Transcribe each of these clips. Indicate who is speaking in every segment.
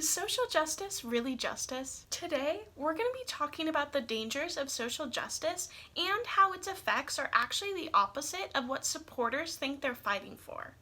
Speaker 1: Is social justice really justice? Today, we're going to be talking about the dangers of social justice and how its effects are actually the opposite of what supporters think they're fighting for.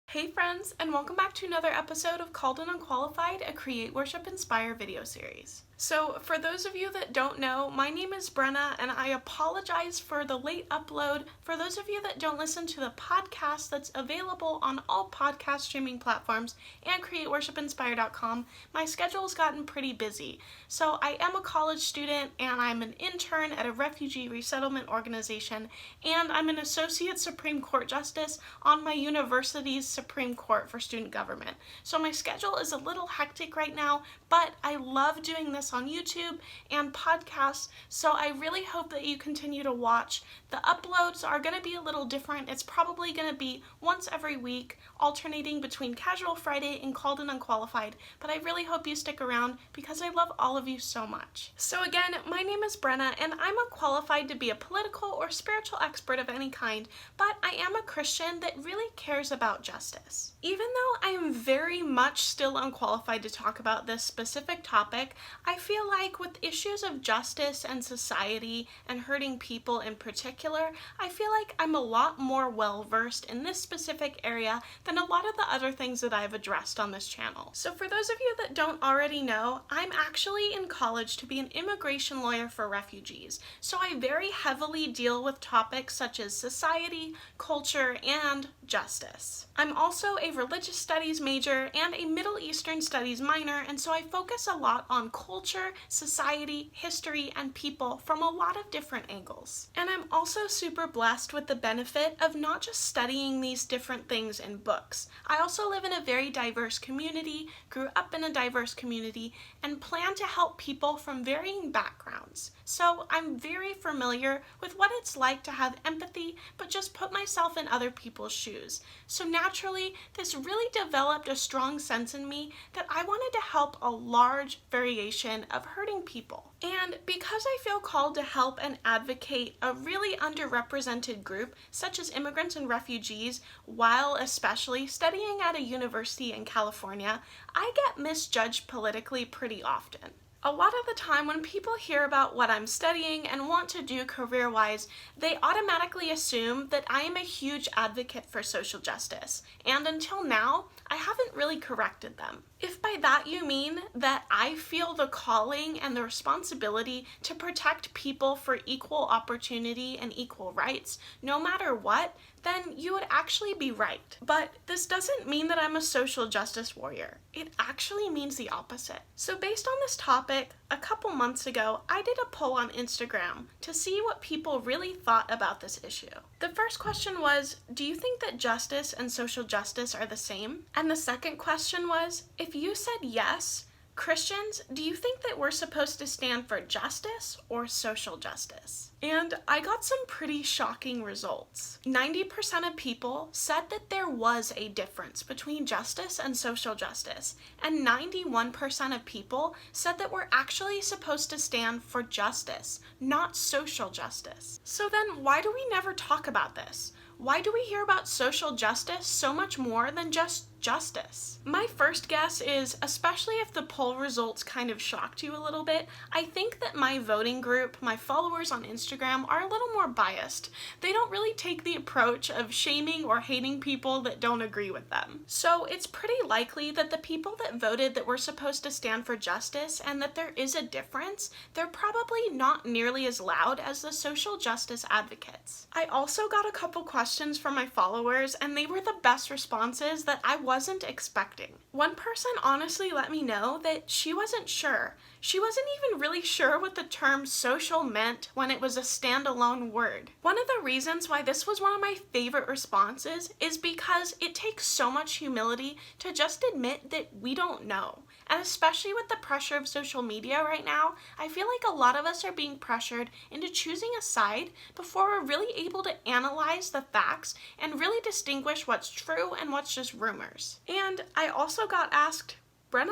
Speaker 1: Hey friends, and welcome back to another episode of Called and Unqualified, a Create, Worship, Inspire video series. So, for those of you that don't know, my name is Brenna, and I apologize for the late upload. For those of you that don't listen to the podcast that's available on all podcast streaming platforms and createworshipinspire.com, my schedule's gotten pretty busy. So, I am a college student, and I'm an intern at a refugee resettlement organization, and I'm an associate Supreme Court justice on my university's Supreme Court for student government. So my schedule is a little hectic right now, but I love doing this on YouTube and podcasts, so I really hope that you continue to watch. The uploads are going to be a little different. It's probably going to be once every week, alternating between Casual Friday and Called and Unqualified, but I really hope you stick around because I love all of you so much. So again, my name is Brenna, and I'm unqualified to be a political or spiritual expert of any kind, but I am a Christian that really cares about justice. Even though I am very much still unqualified to talk about this specific topic, I feel like with issues of justice and society and hurting people in particular, I feel like I'm a lot more well-versed in this specific area than a lot of the other things that I've addressed on this channel. So for those of you that don't already know, I'm actually in college to be an immigration lawyer for refugees. So I very heavily deal with topics such as society, culture, and justice. I'm also a religious studies major and a Middle Eastern studies minor, and so I focus a lot on culture, society, history, and people from a lot of different angles. And I'm also super blessed with the benefit of not just studying these different things in books. I also live in a very diverse community, grew up in a diverse community, and plan to help people from varying backgrounds. So I'm very familiar with what it's like to have empathy, but just put myself in other people's shoes. So naturally, this really developed a strong sense in me that I wanted to help a large variation of hurting people. And because I feel called to help and advocate a really underrepresented group, such as immigrants and refugees, while especially studying at a university in California, I get misjudged politically pretty often. A lot of the time when people hear about what I'm studying and want to do career-wise, they automatically assume that I am a huge advocate for social justice, and until now, I haven't really corrected them. If by that you mean that I feel the calling and the responsibility to protect people for equal opportunity and equal rights, no matter what, then you would actually be right. But this doesn't mean that I'm a social justice warrior. It actually means the opposite. So based on this topic, a couple months ago, I did a poll on Instagram to see what people really thought about this issue. The first question was, do you think that justice and social justice are the same? And the second question was, if you said yes, Christians, do you think that we're supposed to stand for justice or social justice? And I got some pretty shocking results. 90% of people said that there was a difference between justice and social justice, and 91% of people said that we're actually supposed to stand for justice, not social justice. So then why do we never talk about this? Why do we hear about social justice so much more than just justice? My first guess is, especially if the poll results kind of shocked you a little bit, I think that my voting group, my followers on Instagram, are a little more biased. They don't really take the approach of shaming or hating people that don't agree with them. So it's pretty likely that the people that voted that we're supposed to stand for justice and that there is a difference, they're probably not nearly as loud as the social justice advocates. I also got a couple questions from my followers, and they were the best responses that I wasn't expecting. One person honestly let me know that she wasn't sure. She wasn't even really sure what the term social meant when it was a standalone word. One of the reasons why this was one of my favorite responses is because it takes so much humility to just admit that we don't know. And especially with the pressure of social media right now, I feel like a lot of us are being pressured into choosing a side before we're really able to analyze the facts and really distinguish what's true and what's just rumors. And I also got asked, Brenna,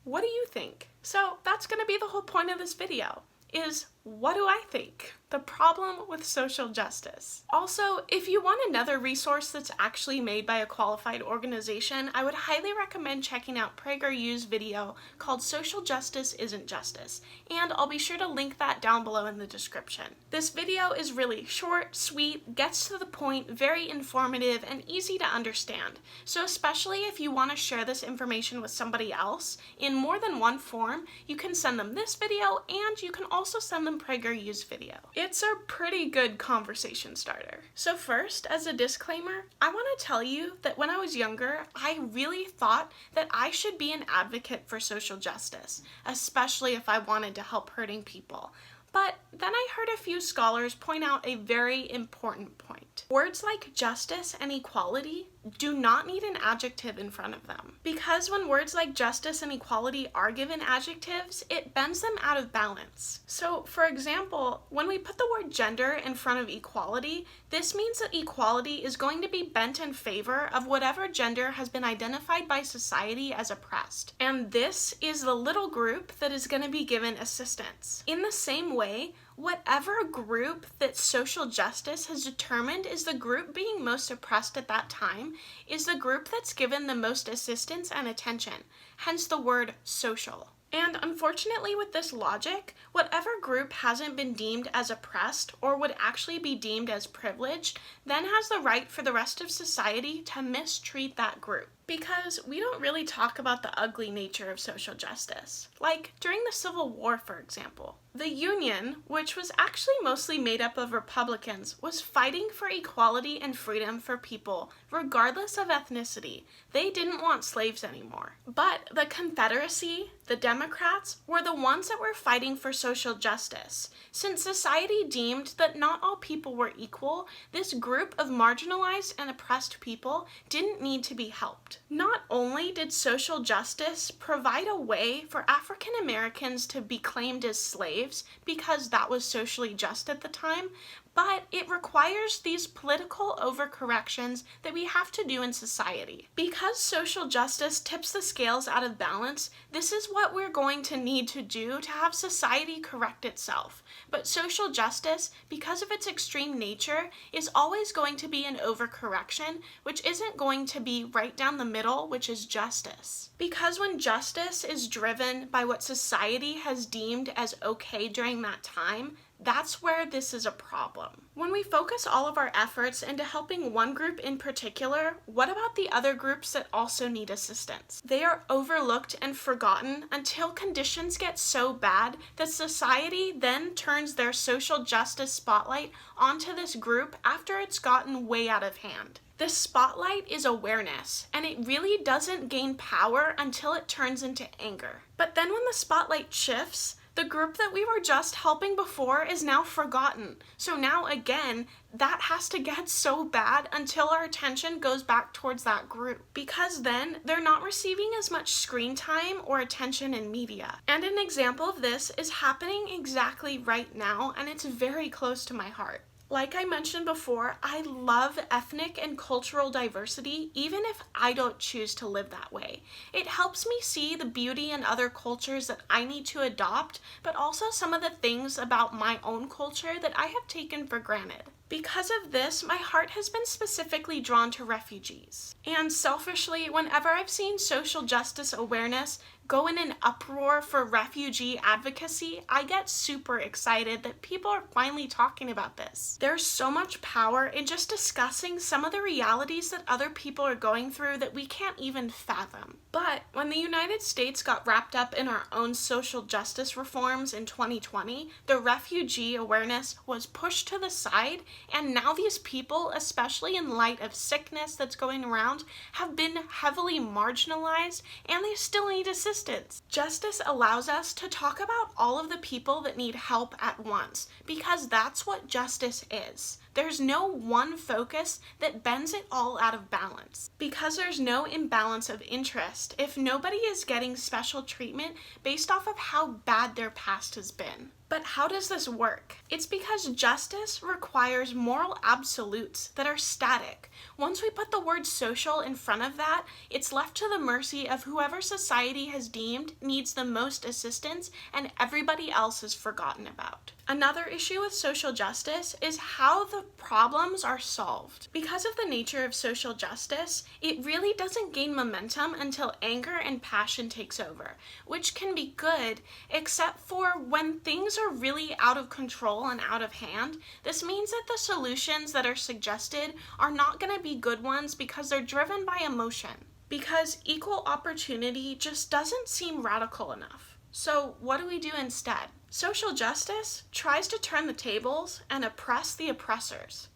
Speaker 1: what do you think? So that's going to be the whole point of this video, is What do I think? The problem with social justice. Also, if you want another resource that's actually made by a qualified organization, I would highly recommend checking out PragerU's video called Social Justice Isn't Justice, and I'll be sure to link that down below in the description. This video is really short, sweet, gets to the point, very informative, and easy to understand. So especially if you want to share this information with somebody else in more than one form, you can send them this video and you can also send them PragerU's video. It's a pretty good conversation starter. So first, as a disclaimer, I want to tell you that when I was younger, I really thought that I should be an advocate for social justice, especially if I wanted to help hurting people. But then I heard a few scholars point out a very important point. Words like justice and equality do not need an adjective in front of them. Because when words like justice and equality are given adjectives, it bends them out of balance. So, for example, when we put the word gender in front of equality, this means that equality is going to be bent in favor of whatever gender has been identified by society as oppressed. And this is the little group that is going to be given assistance. In the same way, whatever group that social justice has determined is the group being most oppressed at that time is the group that's given the most assistance and attention, hence the word social. And unfortunately with this logic, whatever group hasn't been deemed as oppressed or would actually be deemed as privileged then has the right for the rest of society to mistreat that group. Because we don't really talk about the ugly nature of social justice. Like during the Civil War, for example. The Union, which was actually mostly made up of Republicans, was fighting for equality and freedom for people, regardless of ethnicity. They didn't want slaves anymore. But the Confederacy, the Democrats, were the ones that were fighting for social justice. Since society deemed that not all people were equal, this group of marginalized and oppressed people didn't need to be helped. Not only did social justice provide a way for African Americans to be claimed as slaves because that was socially just at the time, but it requires these political overcorrections that we have to do in society. Because social justice tips the scales out of balance, this is what we're going to need to do to have society correct itself. But social justice, because of its extreme nature, is always going to be an overcorrection, which isn't going to be right down the middle, which is justice. Because when justice is driven by what society has deemed as okay during that time, that's where this is a problem. When we focus all of our efforts into helping one group in particular, what about the other groups that also need assistance? They are overlooked and forgotten until conditions get so bad that society then turns their social justice spotlight onto this group after it's gotten way out of hand. This spotlight is awareness, and it really doesn't gain power until it turns into anger. But then when the spotlight shifts, the group that we were just helping before is now forgotten. So now again, that has to get so bad until our attention goes back towards that group. Because then they're not receiving as much screen time or attention in media. And an example of this is happening exactly right now, and it's very close to my heart. Like I mentioned before, I love ethnic and cultural diversity, even if I don't choose to live that way. It helps me see the beauty in other cultures that I need to adopt, but also some of the things about my own culture that I have taken for granted. Because of this, my heart has been specifically drawn to refugees. And selfishly, whenever I've seen social justice awareness go in an uproar for refugee advocacy, I get super excited that people are finally talking about this. There's so much power in just discussing some of the realities that other people are going through that we can't even fathom. But when the United States got wrapped up in our own social justice reforms in 2020, the refugee awareness was pushed to the side, and now these people, especially in light of sickness that's going around, have been heavily marginalized, and they still need assistance. Justice allows us to talk about all of the people that need help at once, because that's what justice is. There's no one focus that bends it all out of balance. Because there's no imbalance of interest if nobody is getting special treatment based off of how bad their past has been. But how does this work? It's because justice requires moral absolutes that are static. Once we put the word social in front of that, it's left to the mercy of whoever society has deemed needs the most assistance, and everybody else is forgotten about. Another issue with social justice is how the problems are solved. Because of the nature of social justice, it really doesn't gain momentum until anger and passion takes over, which can be good, except for when things are really out of control and out of hand. This means that the solutions that are suggested are not going to be good ones because they're driven by emotion. Because equal opportunity just doesn't seem radical enough. So what do we do instead? Social justice tries to turn the tables and oppress the oppressors.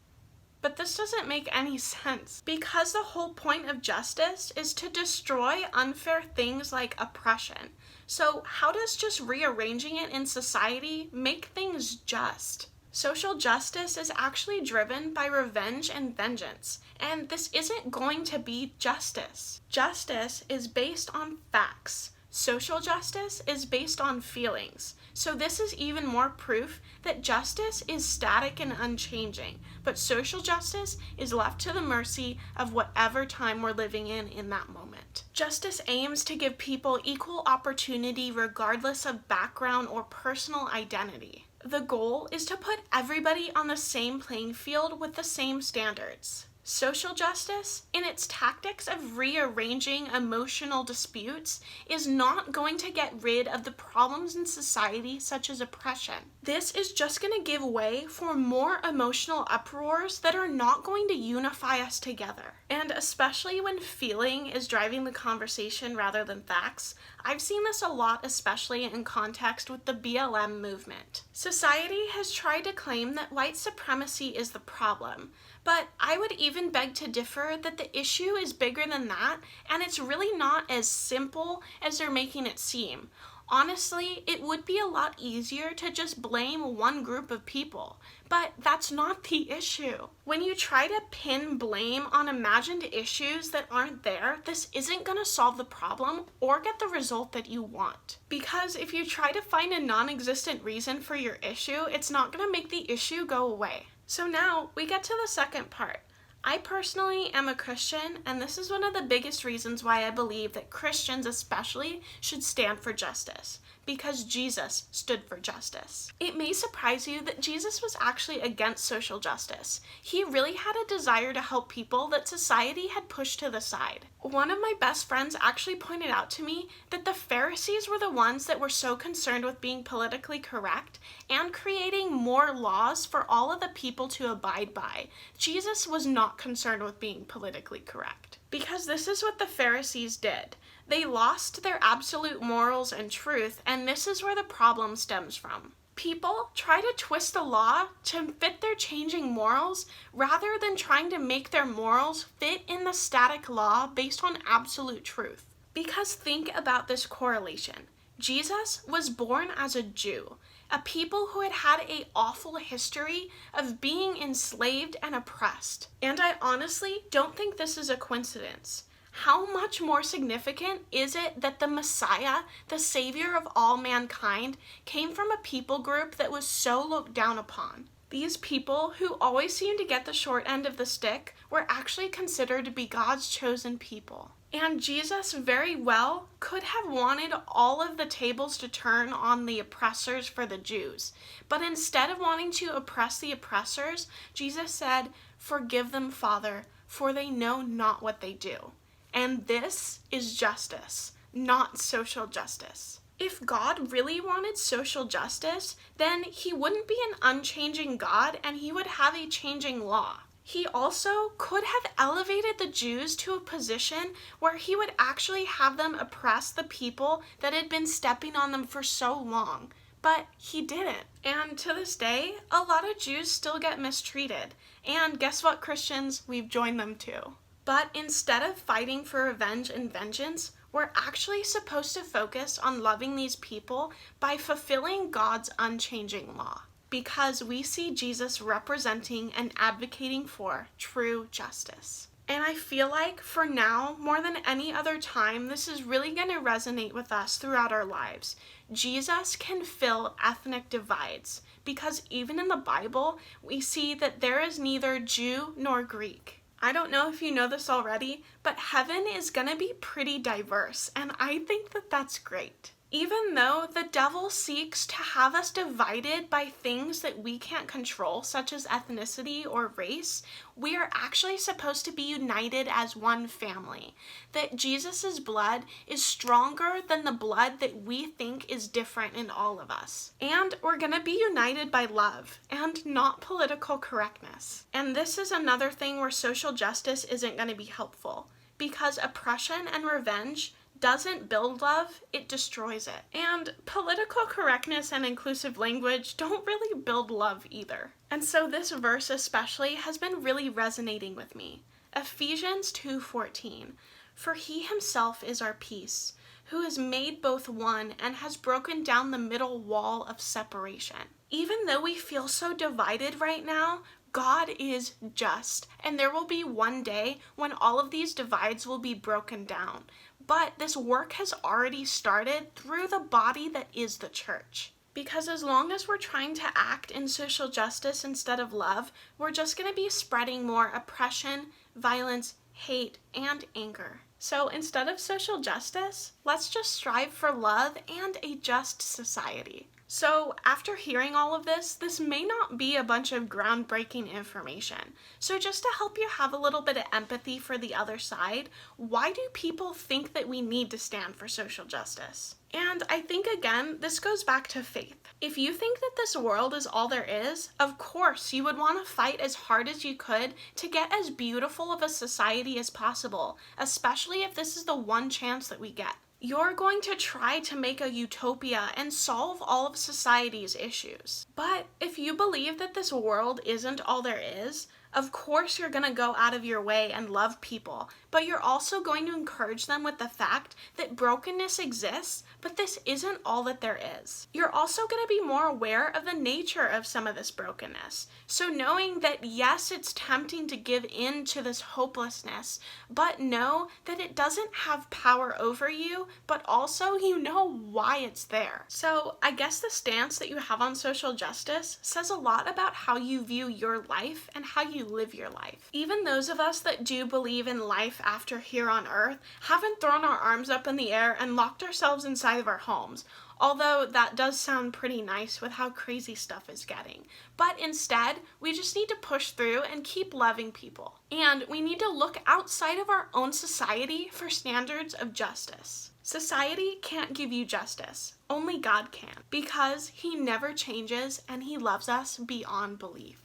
Speaker 1: But this doesn't make any sense, because the whole point of justice is to destroy unfair things like oppression. So how does just rearranging it in society make things just? Social justice is actually driven by revenge and vengeance, and this isn't going to be justice. Justice is based on facts. Social justice is based on feelings. So this is even more proof that justice is static and unchanging, but social justice is left to the mercy of whatever time we're living in that moment. Justice aims to give people equal opportunity regardless of background or personal identity. The goal is to put everybody on the same playing field with the same standards. Social justice, in its tactics of rearranging emotional disputes, is not going to get rid of the problems in society such as oppression. This is just going to give way for more emotional uproars that are not going to unify us together. And especially when feeling is driving the conversation rather than facts, I've seen this a lot, especially in context with the BLM movement. Society has tried to claim that white supremacy is the problem, but I would even beg to differ that the issue is bigger than that, and it's really not as simple as they're making it seem. Honestly, it would be a lot easier to just blame one group of people, but that's not the issue. When you try to pin blame on imagined issues that aren't there, this isn't going to solve the problem or get the result that you want. Because if you try to find a non-existent reason for your issue, it's not going to make the issue go away. So now we get to the second part. I personally am a Christian, and this is one of the biggest reasons why I believe that Christians especially should stand for justice, because Jesus stood for justice. It may surprise you that Jesus was actually against social justice. He really had a desire to help people that society had pushed to the side. One of my best friends actually pointed out to me that the Pharisees were the ones that were so concerned with being politically correct and creating more laws for all of the people to abide by. Jesus was not concerned with being politically correct. Because this is what the Pharisees did. They lost their absolute morals and truth, and this is where the problem stems from. People try to twist the law to fit their changing morals rather than trying to make their morals fit in the static law based on absolute truth. Because think about this correlation. Jesus was born as a Jew, a people who had an awful history of being enslaved and oppressed. And I honestly don't think this is a coincidence. How much more significant is it that the Messiah, the Savior of all mankind, came from a people group that was so looked down upon? These people, who always seem to get the short end of the stick, were actually considered to be God's chosen people. And Jesus very well could have wanted all of the tables to turn on the oppressors for the Jews. But instead of wanting to oppress the oppressors, Jesus said, "Forgive them, Father, for they know not what they do." And this is justice, not social justice. If God really wanted social justice, then he wouldn't be an unchanging God, and he would have a changing law. He also could have elevated the Jews to a position where he would actually have them oppress the people that had been stepping on them for so long. But he didn't. And to this day, a lot of Jews still get mistreated. And guess what, Christians? We've joined them too. But instead of fighting for revenge and vengeance, we're actually supposed to focus on loving these people by fulfilling God's unchanging law, because we see Jesus representing and advocating for true justice. And I feel like for now, more than any other time, this is really going to resonate with us throughout our lives. Jesus can fill ethnic divides because even in the Bible, we see that there is neither Jew nor Greek. I don't know if you know this already, but heaven is going to be pretty diverse, and I think that that's great. Even though the devil seeks to have us divided by things that we can't control, such as ethnicity or race, we are actually supposed to be united as one family. That Jesus' blood is stronger than the blood that we think is different in all of us. And we're going to be united by love and not political correctness. And this is another thing where social justice isn't going to be helpful, because oppression and revenge doesn't build love, it destroys it. And political correctness and inclusive language don't really build love either. And so this verse especially has been really resonating with me. Ephesians 2:14, "For he himself is our peace, who has made both one and has broken down the middle wall of separation." Even though we feel so divided right now, God is just, and there will be one day when all of these divides will be broken down. But this work has already started through the body that is the church. Because as long as we're trying to act in social justice instead of love, we're just going to be spreading more oppression, violence, hate, and anger. So instead of social justice, let's just strive for love and a just society. So after hearing all of this may not be a bunch of groundbreaking information. So just to help you have a little bit of empathy for the other side, why do people think that we need to stand for social justice? And I think, again, this goes back to faith. If you think that this world is all there is, of course you would want to fight as hard as you could to get as beautiful of a society as possible, especially if this is the one chance that we get. You're going to try to make a utopia and solve all of society's issues. But if you believe that this world isn't all there is, of course you're going to go out of your way and love people, but you're also going to encourage them with the fact that brokenness exists, but this isn't all that there is. You're also going to be more aware of the nature of some of this brokenness. So knowing that yes, it's tempting to give in to this hopelessness, but know that it doesn't have power over you, but also you know why it's there. So I guess the stance that you have on social justice says a lot about how you view your life and how you live your life. Even those of us that do believe in life after here on earth haven't thrown our arms up in the air and locked ourselves inside of our homes, although that does sound pretty nice with how crazy stuff is getting. But instead, we just need to push through and keep loving people. And we need to look outside of our own society for standards of justice. Society can't give you justice. Only God can, because He never changes and He loves us beyond belief.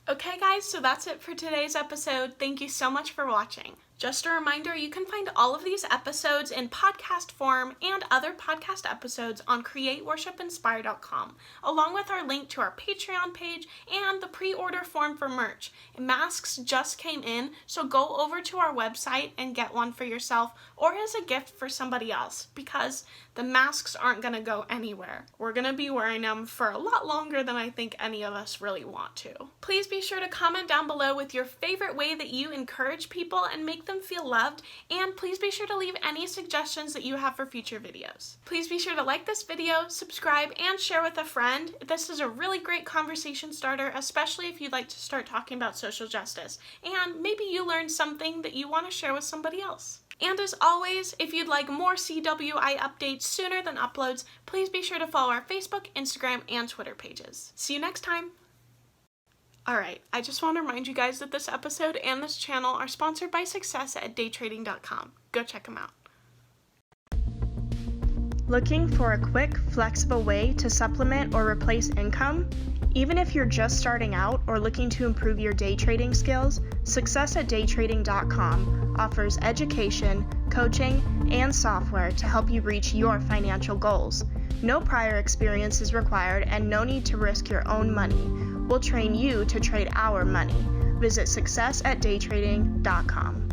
Speaker 1: Okay guys, so that's it for today's episode. Thank you so much for watching. Just a reminder, you can find all of these episodes in podcast form and other podcast episodes on createworshipinspire.com, along with our link to our Patreon page and the pre-order form for merch. Masks just came in, so go over to our website and get one for yourself or as a gift for somebody else, because the masks aren't going to go anywhere. We're going to be wearing them for a lot longer than I think any of us really want to. Please be sure to comment down below with your favorite way that you encourage people and make them feel loved, and please be sure to leave any suggestions that you have for future videos. Please be sure to like this video, subscribe, and share with a friend. This is a really great conversation starter, especially if you'd like to start talking about social justice, and maybe you learned something that you want to share with somebody else. And as always, if you'd like more CWI updates sooner than uploads, please be sure to follow our Facebook, Instagram, and Twitter pages. See you next time! Alright, I just want to remind you guys that this episode and this channel are sponsored by Success at daytrading.com. Go check them out. Looking for a quick, flexible way to supplement or replace income? Even if you're just starting out or looking to improve your day trading skills, Success at daytrading.com offers education, coaching, and software to help you reach your financial goals. No prior experience is required and no need to risk your own money. We'll train you to trade our money. Visit successatdaytrading.com.